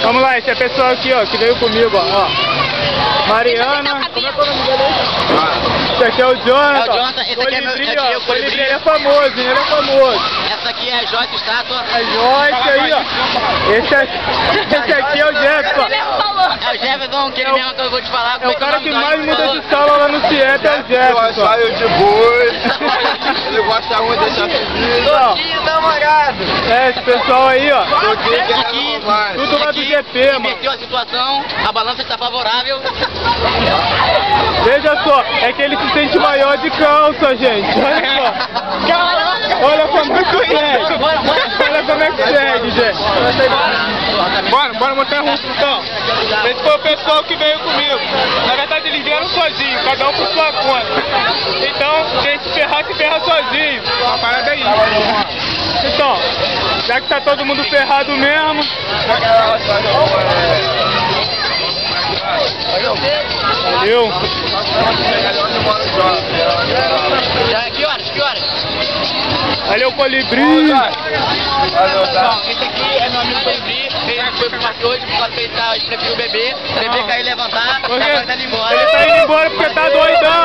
Vamos lá, esse é o pessoal aqui, ó, que veio comigo, ó. Mariana, como é que é o nome dele? Esse aqui é o Jonathan. É o Jonathan, esse aqui é meu tio, o Colibri. Ele é famoso, ele é famoso. Essa aqui é a Joyce Estátua. A Joyce aí, ó. Esse aqui é o Jefferson. É o Jefferson, que ele mesmo que eu vou te falar. É o cara que mais muda de sala lá no CIEP, é o Jefferson. Saiu de boi. Ele gosta muito desse apelido. Namorado. É, esse pessoal aí, ó. Aqui, tudo lá do GP, mano. inverteu a situação, a balança está favorável. Veja só, é que ele se sente maior de calça, gente. Olha só. Olha como é que segue. Olha como é que segue, gente. Bora mostrar o rosto, então. Esse foi o pessoal que veio comigo. Na verdade, eles vieram sozinhos, cada um por sua conta. Então, quem se ferrar sozinho. Uma parada aí. Então, já que tá todo mundo ferrado mesmo. Valeu. Que horas? Valeu, Colibri. Bom, esse aqui é meu amigo Colibri. Ele foi pro parque hoje por causa que ele preferiu beber. O bebê cair e levantar. Porque Agora tá indo embora. ele tá indo embora porque tá doidão.